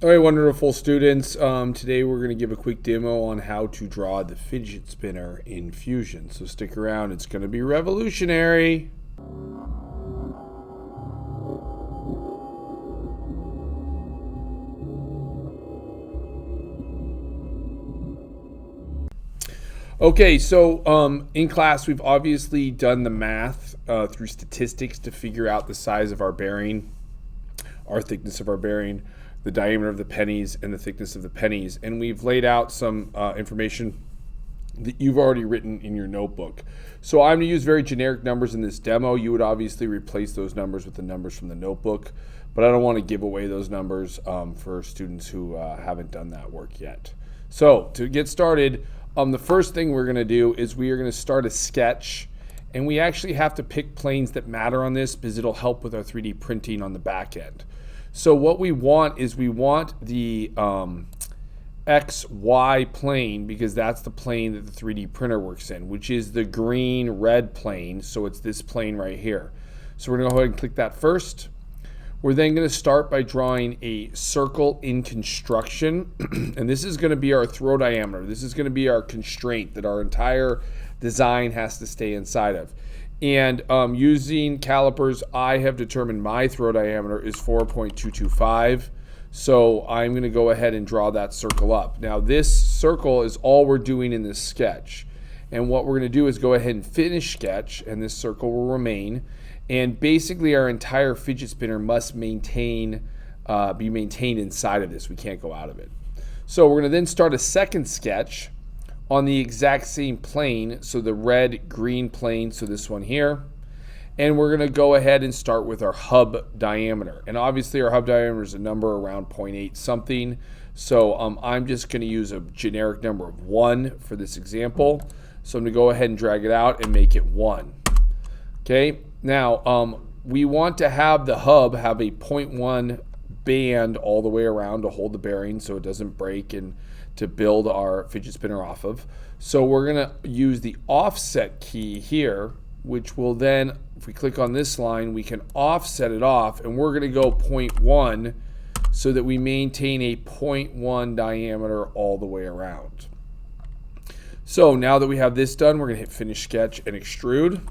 All right, wonderful students. Today we're going to give a quick demo on how to draw the fidget spinner in Fusion. So stick around, it's going to be revolutionary. Okay, so in class we've obviously done the math through statistics to figure out the size of our bearing, our thickness of our bearing, the diameter of the pennies, and the thickness of the pennies. And we've laid out some information that you've already written in your notebook. So I'm going to use very generic numbers in this demo. You would obviously replace those numbers with the numbers from the notebook, but I don't want to give away those numbers for students who haven't done that work yet. So to get started, the first thing we're going to do is we are going to start a sketch, and we actually have to pick planes that matter on this because it'll help with our 3D printing on the back end. So what we want is we want the XY plane, because that's the plane that the 3D printer works in, which is the green red plane. So it's this plane right here. So we're going to go ahead and click that first. We're then going to start by drawing a circle in construction, and this is going to be our throw diameter. This is going to be our constraint that our entire design has to stay inside of. And using calipers, I have determined my throw diameter is 4.225. So I'm going to go ahead and draw that circle up. Now this circle is all we're doing in this sketch. And what we're going to do is go ahead and finish sketch, and this circle will remain. And basically our entire fidget spinner must be maintained inside of this. We can't go out of it. So we're going to then start a second sketch on the exact same plane, so the red-green plane, so this one here. And we're going to go ahead and start with our hub diameter. And obviously our hub diameter is a number around 0.8 something. So I'm just going to use a generic number of 1 for this example. So I'm going to go ahead and drag it out and make it 1. Okay, now we want to have the hub have a 0.1 band all the way around to hold the bearing so it doesn't break and to build our fidget spinner off of. So we're going to use the offset key here, which will then, if we click on this line, we can offset it off, and we're going to go 0.1 so that we maintain a 0.1 diameter all the way around. So now that we have this done, we're going to hit finish sketch and extrude.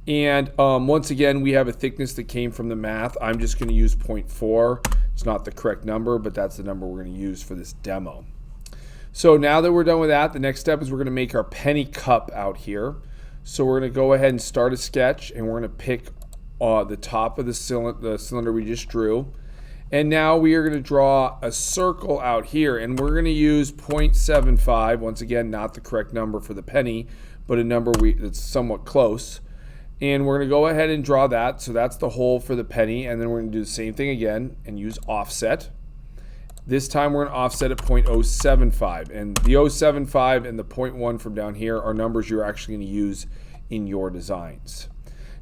And once again, we have a thickness that came from the math. I'm just going to use 0.4. It's not the correct number, but that's the number we're going to use for this demo. So now that we're done with that, the next step is we're going to make our penny cup out here. So we're going to go ahead and start a sketch, and we're going to pick the top of the cylinder we just drew. And now we are going to draw a circle out here, and we're going to use 0.75. Once again, not the correct number for the penny, but a number that's somewhat close. And we're going to go ahead and draw that. So that's the hole for the penny. And then we're going to do the same thing again and use offset. This time we're going to offset at 0.075. And the 0.75 and the 0.1 from down here are numbers you're actually going to use in your designs.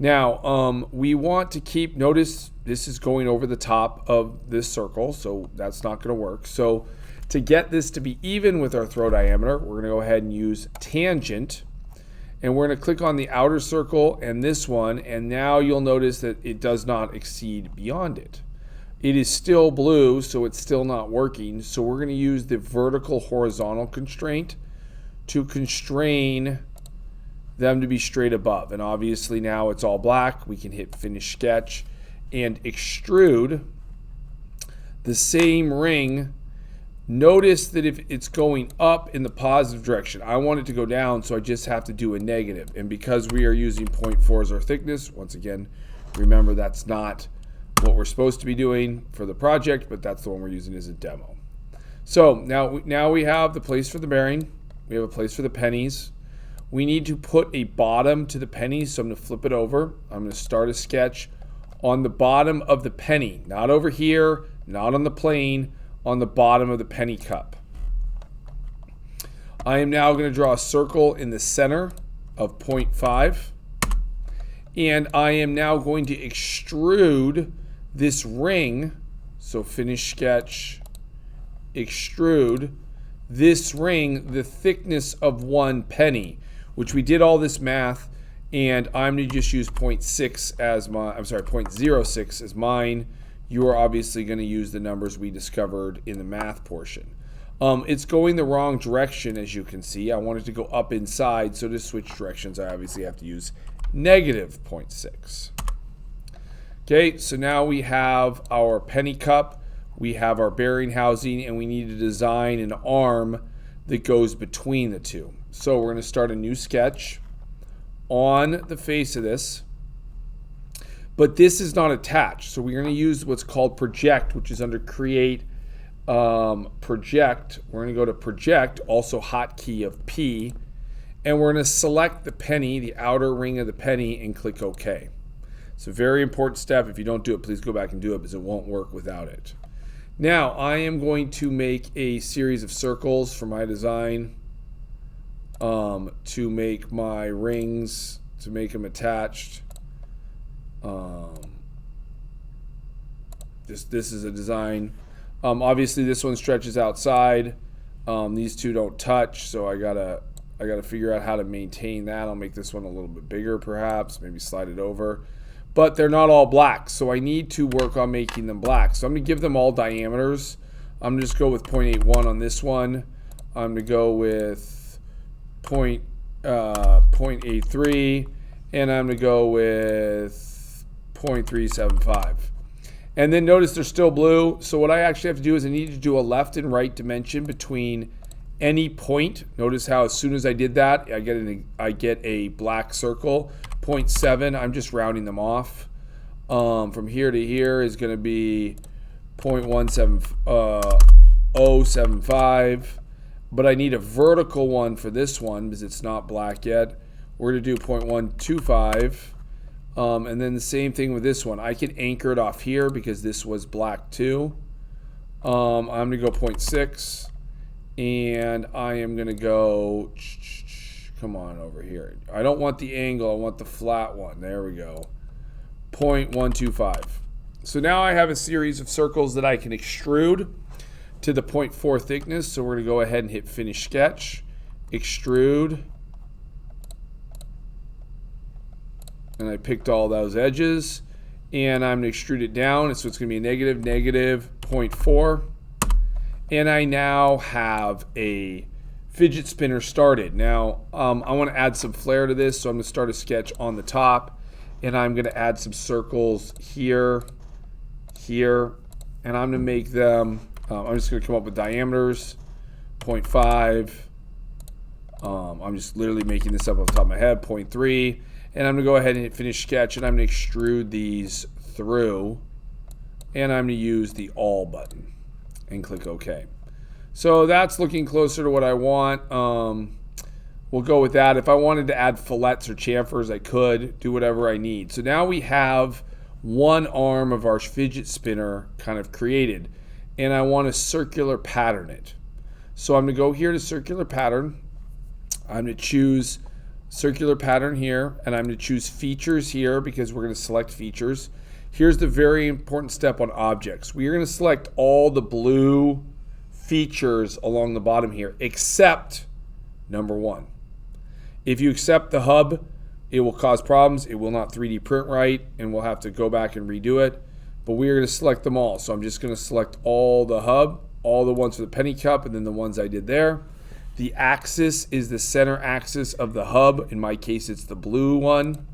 Now, we want to keep, notice this is going over the top of this circle, so that's not going to work. So to get this to be even with our throw diameter, we're going to go ahead and use tangent. And we're going to click on the outer circle and this one, and now you'll notice that it does not exceed beyond it. It is still blue, so it's still not working. So we're going to use the vertical horizontal constraint to constrain them to be straight above. And obviously now it's all black. We can hit finish sketch and extrude the same ring. Notice that if it's going up in the positive direction, I want it to go down, so I just have to do a negative. And because we are using 0.4 as our thickness, once again, remember that's not what we're supposed to be doing for the project, but that's the one we're using as a demo. So now we have the place for the bearing. We have a place for the pennies. We need to put a bottom to the pennies, so I'm going to flip it over. I'm going to start a sketch on the bottom of the penny, not over here, not on the plane, on the bottom of the penny cup. I am now going to draw a circle in the center of 0.5, and I am now going to extrude this ring. So finish sketch, extrude this ring the thickness of 1 penny, which we did all this math, and I'm going to just use 0.6 as my, 0.06 as mine. you are obviously going to use the numbers we discovered in the math portion. It's going the wrong direction, as you can see. I want it to go up inside, so to switch directions, I obviously have to use negative 0.6. Okay, so now we have our penny cup, we have our bearing housing, and we need to design an arm that goes between the two. So we're going to start a new sketch on the face of this, but this is not attached. So we're going to use what's called project, which is under create, project. We're going to go to project, also hotkey of P, and we're going to select the penny, the outer ring of the penny, and click OK. It's a very important step. If you don't do it, please go back and do it because it won't work without it. Now I am going to make a series of circles for my design to make my rings, to make them attached. This is a design. Obviously this one stretches outside. These two don't touch, so I gotta figure out how to maintain that. I'll make this one a little bit bigger perhaps, maybe slide it over. But they're not all black, so I need to work on making them black. So I'm going to give them all diameters. I'm going to just go with 0.81 on this one. I'm going to go with 0.83, and I'm going to go with 0.375. And then notice they're still blue. So what I actually have to do is I need to do a left and right dimension between any point. Notice how as soon as I did that, I get a black circle. 0.7, I'm just rounding them off. From here to here is going to be 0.075, but I need a vertical one for this one because it's not black yet. We're going to do 0.125, and then the same thing with this one. I can anchor it off here because this was black too. I'm going to go 0.6, and I am going to go... Come on over here. I don't want the angle, I want the flat one. There we go. 0.125. So now I have a series of circles that I can extrude to the 0.4 thickness. So we're going to go ahead and hit finish sketch, extrude. And I picked all those edges. And I'm going to extrude it down. So it's going to be a negative 0.4. And I now have a fidget spinner started. Now I want to add some flair to this, so I'm going to start a sketch on the top, and I'm going to add some circles here, here, and I'm going to make them, I'm just going to come up with diameters, 0.5, I'm just literally making this up off the top of my head, 0.3, and I'm going to go ahead and hit finish sketch, and I'm going to extrude these through, and I'm going to use the all button and click OK. So that's looking closer to what I want. We'll go with that. If I wanted to add fillets or chamfers, I could do whatever I need. So now we have one arm of our fidget spinner kind of created, and I want to circular pattern it. So I'm going to go here to circular pattern. I'm going to choose circular pattern here, and I'm going to choose features here because we're going to select features. Here's the very important step on objects. We are going to select all the blue features along the bottom here except number 1. If you accept the hub, it will cause problems. It will not 3D print right, and we'll have to go back and redo it. But we are going to select them all. So I'm just going to select all the hub, all the ones for the penny cup, and then the ones I did there. The axis is the center axis of the hub. In my case, it's the blue one.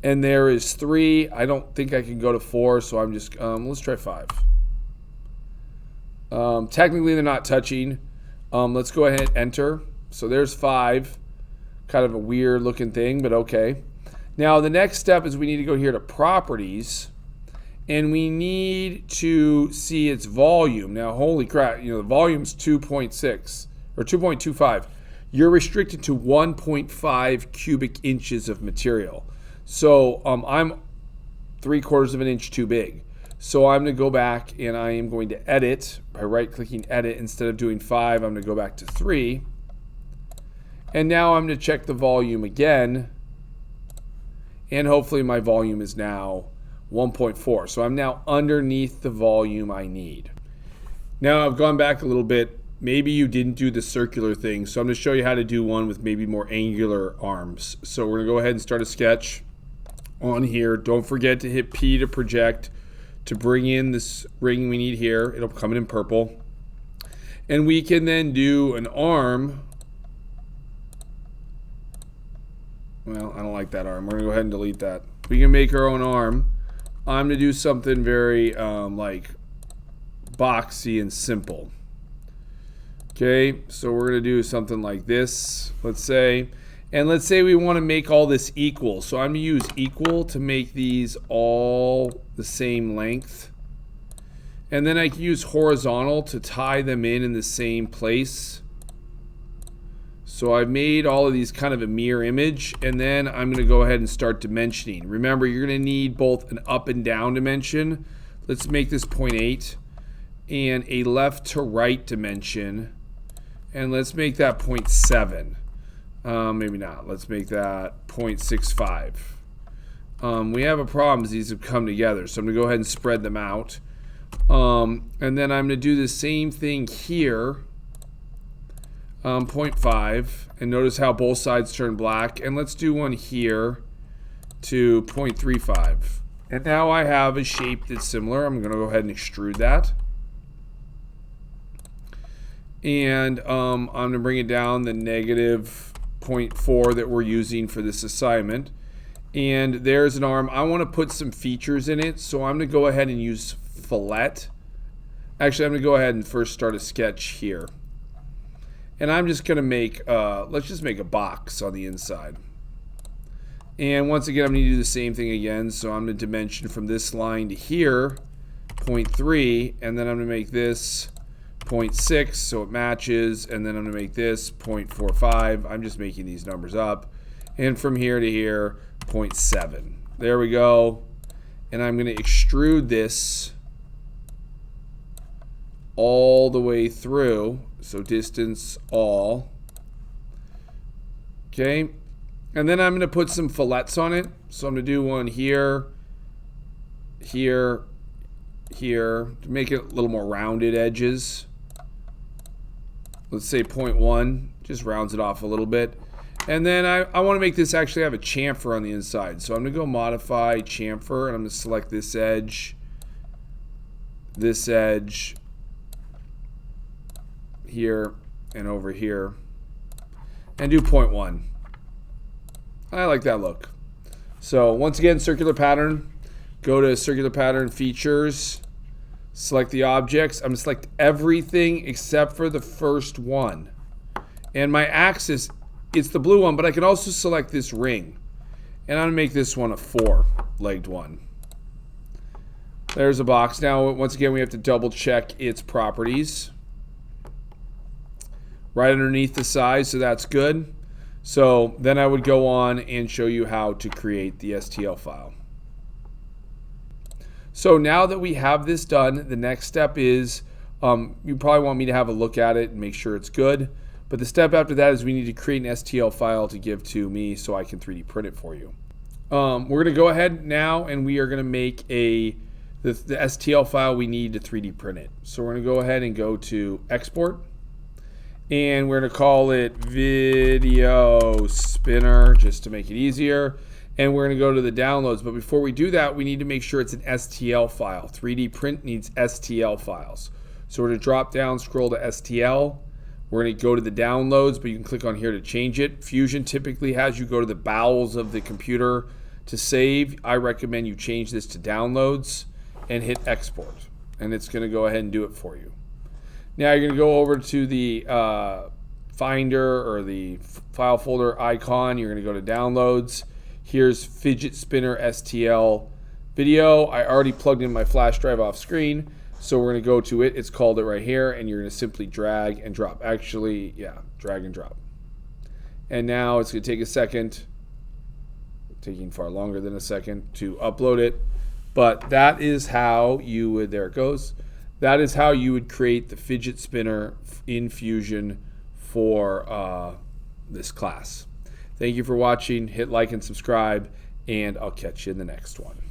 And there is 3. I don't think I can go to 4, so I'm just, let's try 5. Technically, they're not touching. Let's go ahead and enter. So there's 5. Kind of a weird looking thing, but okay. Now the next step is we need to go here to properties, and we need to see its volume. Now, holy crap, the volume's 2.6 or 2.25. You're restricted to 1.5 cubic inches of material. So I'm 3/4 of an inch too big. So I'm going to go back and I am going to edit by right-clicking edit. Instead of doing 5, I'm going to go back to 3. And now I'm going to check the volume again. And hopefully my volume is now 1.4. So I'm now underneath the volume I need. Now I've gone back a little bit. Maybe you didn't do the circular thing. So I'm going to show you how to do one with maybe more angular arms. So we're going to go ahead and start a sketch on here. Don't forget to hit P to project, to bring in this ring we need here. It'll come in purple. And we can then do an arm. Well, I don't like that arm. We're going to go ahead and delete that. We can make our own arm. I'm going to do something very like boxy and simple. Okay, so we're going to do something like this, let's say. And let's say we want to make all this equal. So I'm going to use equal to make these all the same length. And then I can use horizontal to tie them in the same place. So I've made all of these kind of a mirror image, and then I'm going to go ahead and start dimensioning. Remember, you're going to need both an up and down dimension. Let's make this 0.8 and a left to right dimension, and let's make that 0.7. Maybe not. Let's make that 0.65. We have a problem as these have come together, so I'm going to go ahead and spread them out. And then I'm going to do the same thing here. 0.5, and notice how both sides turn black, and let's do one here to 0.35, and now I have a shape that's similar. I'm going to go ahead and extrude that, and I'm going to bring it down the negative 0.4 that we're using for this assignment, and there's an arm. I want to put some features in it, so I'm going to go ahead and use fillet. Actually, I'm going to go ahead and first start a sketch here. And I'm just going to make, let's just make a box on the inside. And once again, I'm going to do the same thing again. So I'm going to dimension from this line to here, 0.3, and then I'm going to make this 0.6 so it matches, and then I'm going to make this 0.45. I'm just making these numbers up. And from here to here, 0.7. There we go. And I'm going to extrude this all the way through. So distance all. Okay. And then I'm going to put some fillets on it. So I'm going to do one here, here, here, to make it a little more rounded edges. Let's say 0.1, just rounds it off a little bit. And then I want to make this actually have a chamfer on the inside. So I'm going to go modify chamfer, and I'm going to select this edge, here, and over here, and do 0.1. I like that look. So once again, circular pattern. Go to circular pattern features, select the objects. I'm going to select everything except for the first one. And my axis, it's the blue one, but I can also select this ring. And I'm going to make this one a 4-legged one. There's a box. Now, once again, we have to double check its properties. Right underneath the size, so that's good. So then I would go on and show you how to create the STL file. So now that we have this done, the next step is, you probably want me to have a look at it and make sure it's good. But the step after that is we need to create an STL file to give to me so I can 3D print it for you. We're going to go ahead now and we are going to make the STL file we need to 3D print it. So we're going to go ahead and go to export. And we're going to call it video spinner just to make it easier. And we're going to go to the downloads. But before we do that, we need to make sure it's an STL file. 3D print needs STL files. So we're going to drop down, scroll to STL. We're going to go to the downloads, but you can click on here to change it. Fusion typically has you go to the bowels of the computer to save. I recommend you change this to downloads and hit export. And it's going to go ahead and do it for you. Now you're going to go over to the Finder or the file folder icon. You're going to go to Downloads. Here's Fidget Spinner STL video. I already plugged in my flash drive off screen, so we're going to go to it. It's called it right here, and you're going to simply drag and drop. Actually, yeah, drag and drop. And now it's going to take a second, taking far longer than a second to upload it. But that is how you would, there it goes. That is how you would create the fidget spinner in Fusion for this class. Thank you for watching. Hit like and subscribe, and I'll catch you in the next one.